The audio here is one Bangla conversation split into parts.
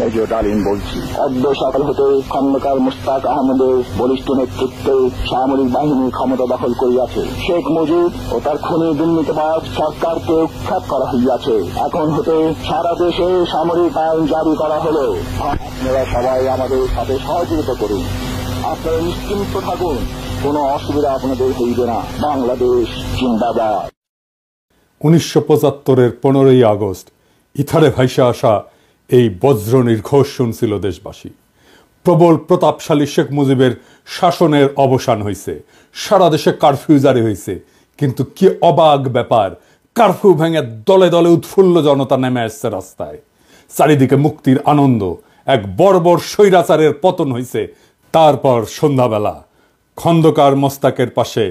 মেজর ডালিম বলছি। অদ্য সকাল হতে খন্দকার মুশতাক আহমদের বলিষ্ঠ নেতৃত্বে সামরিক বাহিনী ক্ষমতা দখল করিয়াছে। শেখ মুজিব ও তার খুনি দুর্নীতিবাজ সরকারকে উৎখাত করা হইয়াছে। এখন হতে সারা দেশে সামরিক আইন জারি করা হলো। আপনারা সবাই আমাদের সাথে সহযোগিতা করুন। আপনারা নিশ্চিন্ত থাকুন, কোনো অসুবিধা আপনাদের হইবে না। বাংলাদেশ জিন্দাবাদ। 1975-এর 15ই আগস্ট ইথারে ভাইসে আসা এই বজ্র নির্ঘোষ শুনছিল দেশবাসী। প্রবল প্রতাপশালী শেখ মুজিবের শাসনের অবসান হয়েছে, সারা দেশে কারফিউ জারি হয়েছে। কিন্তু কি অবাক ব্যাপার, কারফিউ ভেঙে দলে দলে উৎফুল্ল জনতা নেমে আসছে রাস্তায়। চারিদিকে মুক্তির আনন্দ, এক বর্বর স্বৈরাচারের পতন হয়েছে। তারপর সন্ধ্যাবেলা খন্দকার মোস্তাকের পাশে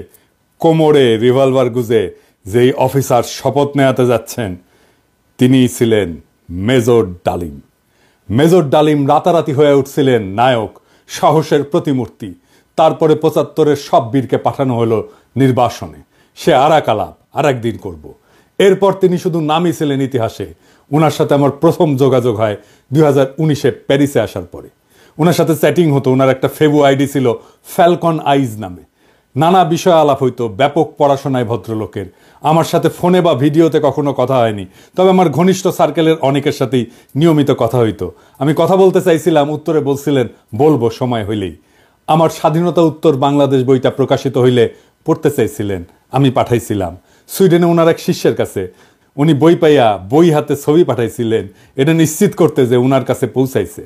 কোমরে রিভলভার গুজে যেই অফিসার শপথ নেওয়াতে যাচ্ছেন তিনিই ছিলেন মেজর ডালিম। মেজর ডালিম রাতারাতি হয়ে উঠছিলেন নায়ক, সাহসের প্রতিমূর্তি। তারপরে 75-এর সব বীরকে পাঠানো হলো নির্বাসনে। সে আর এক আলাপ আর একদিন করব। এরপর তিনি শুধু নামই ছিলেন ইতিহাসে। ওনার সাথে আমার প্রথম যোগাযোগ হয় 2019-এ প্যারিসে আসার পরে। ওনার সাথে চ্যাটিং হতো। ওনার একটা ফেবু আইডি ছিল ফ্যালকন আইজ নামে। নানা বিষয় আলাপ হইতো, ব্যাপক পড়াশোনায় ভদ্রলোকের। আমার সাথে ফোনে বা ভিডিওতে কখনো কথা হয়নি, তবে আমার ঘনিষ্ঠ সার্কেলের অনেকের সাথেই নিয়মিত কথা হইতো। আমি কথা বলতে চাইছিলাম, উত্তরে বলছিলেন বলবো সময় হইলেই। আমার স্বাধীনতা উত্তর বাংলাদেশ বইটা প্রকাশিত হইলে পড়তে চাইছিলেন, আমি পাঠাইছিলাম সুইডেনে ওনার এক শিষ্যের কাছে। উনি বই পাইয়া বই হাতে ছবি পাঠাইছিলেন, এটা নিশ্চিত করতে যে ওনার কাছে পৌঁছাইছে।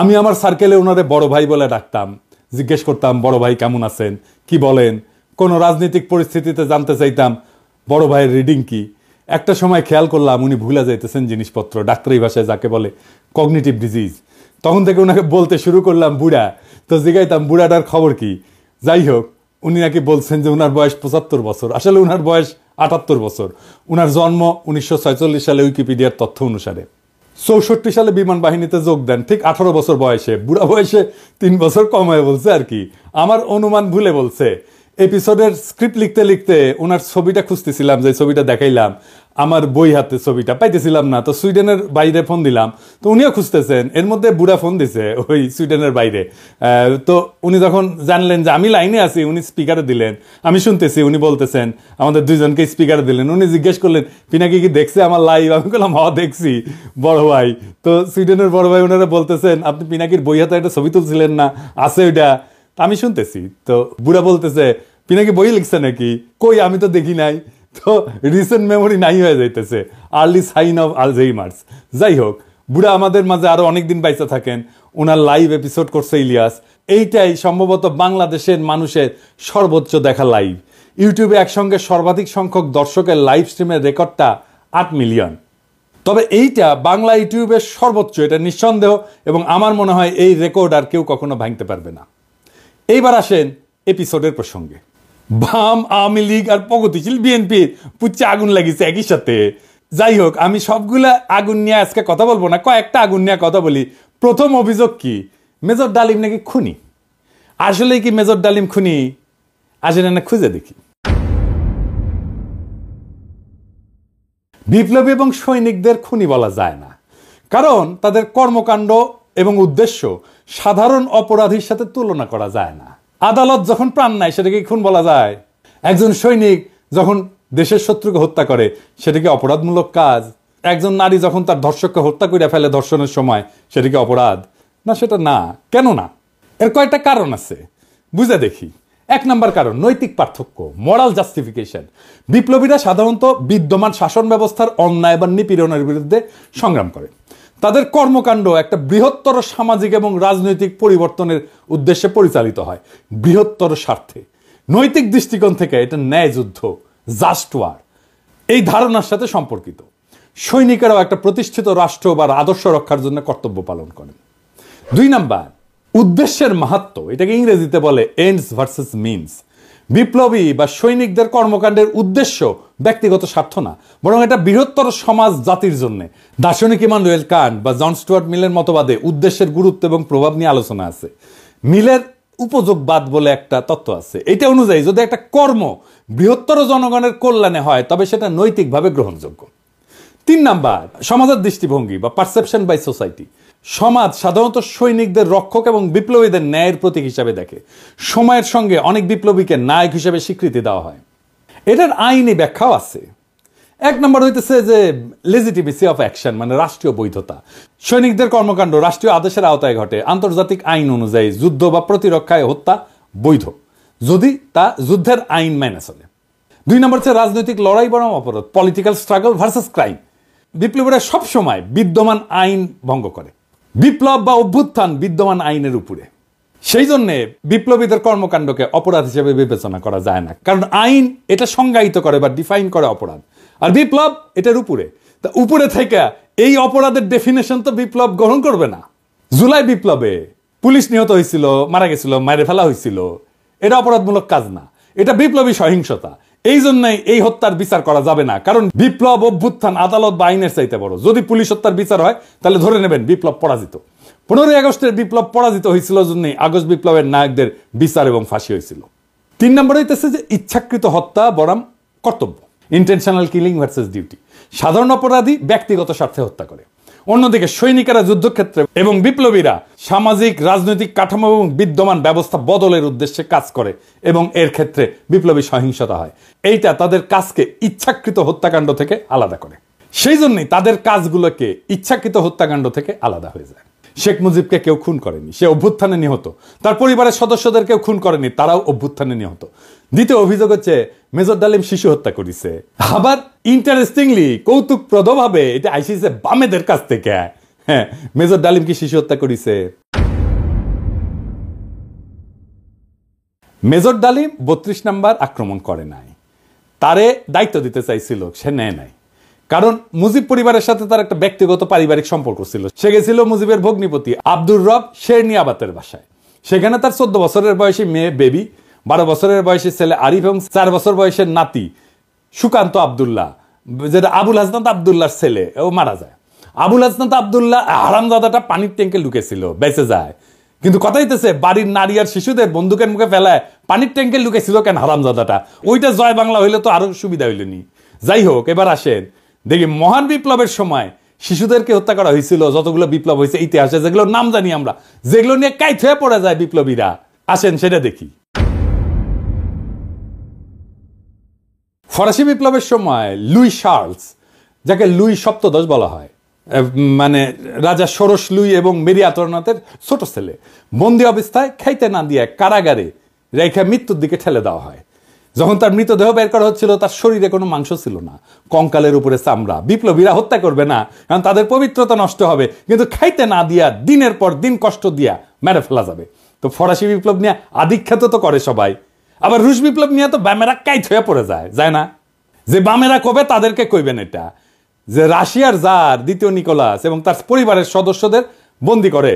আমি আমার সার্কেলে ওনারে বড় ভাই বলে ডাকতাম। জিজ্ঞেস করতাম, বড় ভাই কেমন আছেন, কি বলেন। কোনো রাজনৈতিক পরিস্থিতিতে জানতে চাইতাম বড় ভাইয়ের রিডিং কি। একটা সময় খেয়াল করলাম উনি ভুলে যাইতেছেন জিনিসপত্র, ডাক্তারি ভাষায় যাকে বলে কগনিটিভ ডিজিজ। তখন থেকে ওনাকে বলতে শুরু করলাম বুড়া। তো জিজ্ঞাইতাম বুড়াটার খবর কি। যাই হোক, উনি নাকি বলছেন যে ওনার বয়স 75 বছর, আসলে ওনার বয়স 78 বছর। ওনার জন্ম 1946 সালে উইকিপিডিয়ার তথ্য অনুসারে। 64 সালে বিমান বাহিনীতে যোগ দেন, ঠিক 18 বছর বয়সে। বুড়া বয়সে 3 বছর কম হয়ে বলছে আর কি, আমার অনুমান ভুলে বলছে। এপিসোডের স্ক্রিপ্ট লিখতে লিখতে ওনার ছবিটা খুঁজতেছিলাম, যে ছবিটা দেখাইলাম আমার বই হাতে, ছবিটা পাইতেছিলাম না। তো সুইডেনের বাইরে ফোন দিলাম, তো উনিও খুঁজতেছেন। এর মধ্যে বুড়া ফোন দিছে ওই সুইডেনের বাইরে। তো উনি যখন জানলেন যে আমি লাইনে আছি, উনি স্পিকারে দিলেন, আমি শুনতেছি। উনি বলতেছেন, আমাদের দুইজনকে স্পিকারে দিলেন। উনি জিজ্ঞেস করলেন পিনাকি কি দেখছে আমার লাইভ। আমি বললাম হ দেখছি বড় ভাই। তো সুইডেনের বড় ভাই ওনারা বলতেছেন, আপনি পিনাকির বই হাতে একটা ছবি তুলছিলেন না, আছে ওইটা। আমি শুনতেছি। তো বুড়া বলতেছে, পিনাকি বই লিখছে নাকি? কই, আমি তো দেখি নাই। তো রিসেন্ট মেমোরি নাই হয়ে যাইতেছে, আর্লি সাইন অফ আলঝেইমার্স। যাই হোক, বুড়া আমাদের মাঝে আরো অনেকদিন বাইচা থাকেন। ওনার লাইভ এপিসোড করছে ইলিয়াস। এইটাই সম্ভবত বাংলাদেশের মানুষের সর্বোচ্চ দেখা লাইভ। ইউটিউবে একসঙ্গে সর্বাধিক সংখ্যক দর্শকের লাইভ স্ট্রিমের রেকর্ডটা 8 মিলিয়ন। তবে এইটা বাংলা ইউটিউবের সর্বোচ্চ, এটা নিঃসন্দেহ। এবং আমার মনে হয় এই রেকর্ড আর কেউ কখনো ভাঙতে পারবে না। এইবার আসেন এপিসোডের প্রসঙ্গে। বাম, আওয়ামী লীগ আর প্রগতিশীল বিএনপির পুচ্ছে আগুন লাগিয়েছে একই সাথে। যাই হোক, আমি সবগুলা আগুন নিয়ে আজকে কথা বলবো না, কয়েকটা আগুন নিয়ে কথা বলি। প্রথম অভিযোগ কি, মেজর ডালিম নাকি খুনি। আসলে কি মেজর ডালিম খুনি? আসলে না, খুঁজে দেখি। বিপ্লবী এবং সৈনিকদের খুনি বলা যায় না, কারণ তাদের কর্মকাণ্ড এবং উদ্দেশ্য সাধারণ অপরাধীর সাথে তুলনা করা যায় না। আদালত যখন প্রাণ নেয় সেটাকে খুন বলা যায়? একজন সৈনিক যখন দেশের শত্রুকে হত্যা করে সেটাকে অপরাধমূলক কাজ? একজন নারী যখন তার ধর্ষককে হত্যা করে ফেলে ধর্ষণের সময়, সেটাকে অপরাধ না? সেটা না। কেন না? এর কয়েকটা কারণ আছে, বুঝে দেখি। 1 নম্বর কারণ, নৈতিক পার্থক্য, মোরাল জাস্টিফিকেশন। বিপ্লবীরা সাধারণত বিদ্যমান শাসন ব্যবস্থার অন্যায় বা নিপীড়নের বিরুদ্ধে সংগ্রাম করে। তাদের কর্মকাণ্ড একটা বৃহত্তর সামাজিক এবং রাজনৈতিক পরিবর্তনের উদ্দেশ্যে পরিচালিত হয়, বৃহত্তর স্বার্থে। নৈতিক দৃষ্টিকোণ থেকে এটা ন্যায় যুদ্ধ, জাস্ট ওয়ার, এই ধারণার সাথে সম্পর্কিত। সৈনিকেরাও একটা প্রতিষ্ঠিত রাষ্ট্র বা আদর্শ রক্ষার জন্য কর্তব্য পালন করেন। 2 নাম্বার, উদ্দেশ্যের মাহাত্ম্য। এটাকে ইংরেজিতে বলে এন্ডস ভার্সেস মিনস। বিপ্লবী বা সৈনিকদের কর্মকাণ্ডের উদ্দেশ্য ব্যক্তিগত স্বার্থ না, বরং এটা বৃহত্তর সমাজ জাতির জন্য। দার্শনিক ইমানুয়েল কান্ট বা জন স্টুয়ার্ট মিলের মতবাদে উদ্দেশ্যের গুরুত্ব এবং প্রভাব নিয়ে আলোচনা আছে। মিলের উপযোগবাদ বলে একটা তত্ত্ব আছে। এটা অনুযায়ী যদি একটা কর্ম বৃহত্তর জনগণের কল্যাণে হয় তবে সেটা নৈতিকভাবে গ্রহণযোগ্য। 3 নাম্বার সমাজের দৃষ্টিভঙ্গি বা পারসেপশন বাই সোসাইটি। সমাজ সাধারণত সৈনিকদের রক্ষক এবং বিপ্লবীদের ন্যায়ের প্রতীক হিসাবে দেখে। সময়ের সঙ্গে অনেক বিপ্লবীকে নায়ক হিসেবে স্বীকৃতি দেওয়া হয়। এটার আইনি ব্যাখ্যাও আছে। 1 নম্বর হইতেছে যে লেজিটিমেসি অফ অ্যাকশন, মানে রাষ্ট্রীয় বৈধতা। সৈনিকদের কর্মকাণ্ড রাষ্ট্রীয় আদেশের আওতায় ঘটে। আন্তর্জাতিক আইন অনুযায়ী যুদ্ধ বা প্রতিরক্ষায় হত্যা বৈধ, যদি তা যুদ্ধের আইন মেনে চলে। 2 নম্বর হচ্ছে রাজনৈতিক লড়াই বনাম অপরাধ, পলিটিক্যাল স্ট্রাগল ভার্সেস ক্রাইম। বিপ্লবীরা সবসময় বিদ্যমান আইন ভঙ্গ করে। বিপ্লব বা অভ্যুত্থান বিদ্যমান আইনের উপরে। সেই জন্যে বিপ্লবীদের কর্মকাণ্ডকে অপরাধ হিসেবে বিবেচনা করা যায় না, কারণ আইন এটা সংজ্ঞায়িত করে বা ডিফাইন করে অপরাধ, আর বিপ্লব এটার উপরে। তা উপরে থেকে এই অপরাধের ডেফিনেশন তো বিপ্লব গ্রহণ করবে না। জুলাই বিপ্লবে পুলিশ নিহত হয়েছিল, মারা গেছিল, মেরে ফেলা হয়েছিল, এটা অপরাধমূলক কাজ না, এটা বিপ্লবী সহিংসতা। এই জন্যই এই হত্যার বিচার করা যাবে না, কারণ বিপ্লব অভ্যুত্থান আদালত বা আইনের চাইতে বড়। যদি পুলিশ হত্যার বিচার হয় তাহলে ধরে নেবেন বিপ্লব পরাজিত। 15ই আগস্টের বিপ্লব পরাজিত হয়েছিল জন্যই আগস্ট বিপ্লবের নায়কদের বিচার এবং ফাঁসি হয়েছিল। 3 নম্বরে হইতেছে যে ইচ্ছাকৃত হত্যা বনাম কর্তব্য, ইন্টেনশনাল কিলিং ভার্সেস ডিউটি। সাধারণ অপরাধী ব্যক্তিগত স্বার্থে হত্যা করে, অন্যদিকে সৈনিকেরা যুদ্ধক্ষেত্রে এবং বিপ্লবীরা সামাজিক রাজনৈতিক কাঠামো এবং বিদ্যমান ব্যবস্থা বদলের উদ্দেশ্যে কাজ করে এবং এর ক্ষেত্রে বিপ্লবী সহিংসতা হয়। এইটা তাদের কাজকে ইচ্ছাকৃত হত্যাকাণ্ড থেকে আলাদা করে। সেই জন্যই তাদের কাজগুলোকে ইচ্ছাকৃত হত্যাকাণ্ড থেকে আলাদা হয়ে যায়। শেখ মুজিবকে কেউ খুন করেনি, সে অভ্যুত্থানে নিহত। তার পরিবারের সদস্যদের কেউ খুন করেনি, তারাও অভ্যুত্থানে নিহত। দ্বিতীয় অভিযোগ হচ্ছে মেজর ডালিম শিশু হত্যা করেছে। আবার ইন্টারেস্টিংলি কৌতুকপ্রদভাবে এটা আইসিছে বামেদের কাছ থেকে। হ্যাঁ, মেজর ডালিম কি শিশু হত্যা করেছে? মেজর ডালিম 32 নাম্বার আক্রমণ করে নাই, তারে দায়িত্ব দিতে চাইছিল, সে নেয় নাই। কারণ মুজিব পরিবারের সাথে তার একটা ব্যক্তিগত পারিবারিক সম্পর্ক ছিল। সে গেছিল মুজিবের ভগ্নিপতি আব্দুর রব শেরনিয়াবাতের বাসায়। সেখানে তার 14 বছরের বয়সী মেয়ে বেবি, 12 বছরের বয়সী ছেলে আরিফ এবং 4 বছর বয়সের নাতি সুকান্ত আব্দুল্লাহ, যেটা আবুল হাসনাত আব্দুল্লাহর ছেলে, ও মারা যায়। আবুল হাসনাত আব্দুল্লাহ হারামজাদাটা পানির ট্যাঙ্কে লুকেছিল, বেঁচে যায়। কিন্তু কথা হইতেছে বাড়ির নারী আর শিশুদের বন্দুকের মুখে ফেলায় পানির ট্যাঙ্কে লুকেছিল কেন হারামজাদাটা? ওইটা জয় বাংলা হইলে তো আরো সুবিধা হইলনি। যাই হোক, এবার আসেন দেখি মহান বিপ্লবের সময় শিশুদেরকে হত্যা করা হয়েছিল যতগুলো বিপ্লব হয়েছে ইতিহাসে, যেগুলো নাম জানি আমরা, যেগুলো নিয়ে কাইত হয়ে পড়ে যায় বিপ্লবীরা। আসেন সেটা দেখি। ফরাসি বিপ্লবের সময় লুই শার্লস, যাকে লুই সপ্তদশ বলা হয়, মানে রাজা ষোড়শ লুই এবং মেরি আতরনাথের ছোট ছেলে, বন্দী অবস্থায় খাইতে না দিয়ে কারাগারে রেখা মৃত্যুর দিকে ঠেলে দেওয়া হয়। যখন তার মৃতদেহ বের করা হচ্ছিল তার শরীরে কোনো মাংস ছিল না, কঙ্কালের উপরে চামড়া। বিপ্লবীরা হত্যা করবে না, কারণ তাদের পবিত্রতা নষ্ট হবে, কিন্তু খাইতে না দিয়া দিনের পর দিন কষ্ট দিয়া মেরে ফেলা যাবে। তো ফরাসি বিপ্লব নিয়ে আধিখ্যাত তো করে সবাই, আবার রুশ বিপ্লব নিয়ে তো বামেরা কাইত হয়ে পড়ে যায় না? যে বামেরা কবে তাদেরকে কইবেন এটা, যে রাশিয়ার জার দ্বিতীয় নিকোলাস এবং তার পরিবারের সদস্যদের বন্দি করে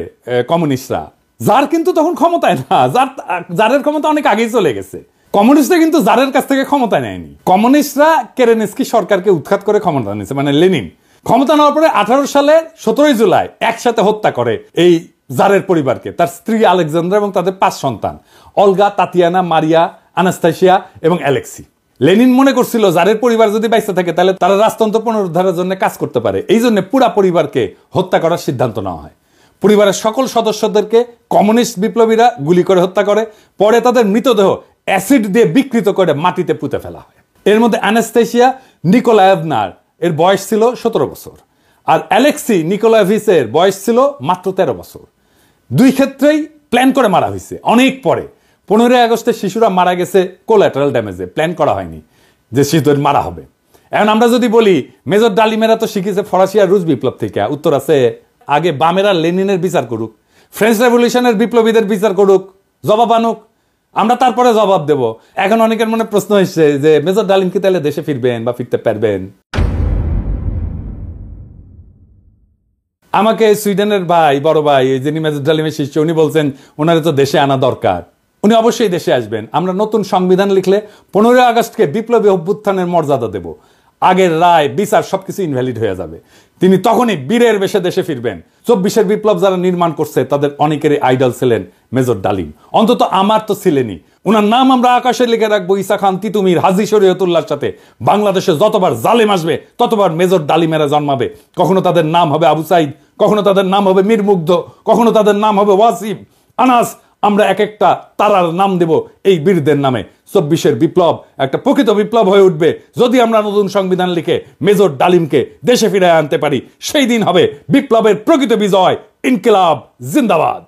কমিউনিস্টরা। জার কিন্তু তখন ক্ষমতায় না, জারের ক্ষমতা অনেক আগেই চলে গেছে। কমিউনিস্টরা কিন্তু জারের কাছ থেকে ক্ষমতা নেয়নি। কমিউনিস্টরা কেরেনস্কি সরকারকে উৎখাত করে ক্ষমতা নিয়েছে, মানে লেনিন। ক্ষমতা নেওয়ার পরে 18 সালের 17 জুলাই একসাথে হত্যা করে এই জারের পরিবারকে, তার স্ত্রী আলেকজান্দ্রা এবং তাদের 5 সন্তান, অলগা, তাতিয়ানা, মারিয়া, আনাস্তাসিয়া এবং অ্যালেক্সি। লেনিন মনে করছিল জারের পরিবার যদি বাইসে থাকে তাহলে তারা রাজতন্ত্র পুনরুদ্ধারের জন্য কাজ করতে পারে। এই জন্য পুরা পরিবারকে হত্যা করার সিদ্ধান্ত নেওয়া হয়। পরিবারের সকল সদস্যদেরকে কমিউনিস্ট বিপ্লবীরা গুলি করে হত্যা করে। পরে তাদের মৃতদেহ অ্যাসিড দিয়ে বিকৃত করে মাটিতে পুঁতে ফেলা হয়। এর মধ্যে আনাস্তাসিয়া নিকোলায়েভনার এর বয়স ছিল 17 বছর, আর অ্যালেক্সি নিকোলায়েভিচের বয়স ছিল মাত্র 13 বছর। দুই ক্ষেত্রেই প্ল্যান করে মারা হয়েছে। অনেক পরে 15ই আগস্টে শিশুরা মারা গেছে কোল্যাটারাল ড্যামেজে, প্ল্যান করা হয়নি যে শিশুদের মারা হবে। এখন আমরা যদি বলি মেজর ডালিমেরা তো শিখেছে ফরাসি আর রুশ বিপ্লব থেকে, উত্তর আছে আগে বামেরা লেনিনের বিচার করুক, ফ্রেঞ্চ রেভলিউশনের বিপ্লবীদের বিচার করুক, জবাব আনুক, আমরা তারপরে জবাব দেব। এখন অনেকের মনে প্রশ্ন এসছে যে মেজর ডালিম কি তাহলে দেশে ফিরবেন বা ফিরতে পারবেন? আমাকে সুইডেনের ভাই, বড় ভাই, যিনি মেজর ডালিমের শিষ্য, উনি বলছেন ওনারে তো দেশে আনা দরকার, উনি অবশ্যই দেশে আসবেন। আমরা নতুন সংবিধান লিখলে 15ই আগস্টকে বিপ্লবী অভ্যুত্থানের মর্যাদা দেব। আগের রায় বিচার সবকিছু ইনভ্যালিড হয়ে যাবে। তিনি তখনই বীরের বেশে দেশে ফিরবেন। 24-এর বিপ্লব যারা নির্মাণ করছে তাদের অনেকেরই আইডল ছিলেন মেজর ডালিম, অন্তত আমার তো ছিলেনই। ওনার নাম আমরা আকাশে লিখে রাখবো, ঈসা খান তিতুমির, হাজী শরীয়তুল্লাহর সাথে। বাংলাদেশে যতবার জালেম আসবে ততবার মেজর ডালিমেরা জন্মাবে। কখনো তাদের নাম হবে আবু সাইদ, কখনো তাদের নাম হবে মীর মুগ্ধ, কখনো তাদের নাম হবে ওয়াসিম, আনাস। আমরা এক একটা তারার নাম দেব এই বীরদের নামে। 24-এর বিপ্লব একটা প্রকৃত বিপ্লব হয়ে উঠবে যদি আমরা নতুন সংবিধান লিখে মেজর ডালিমকে দেশে ফিরে আনতে পারি। সেই দিন হবে বিপ্লবের প্রকৃত বিজয়। ইনকিলাব জিন্দাবাদ।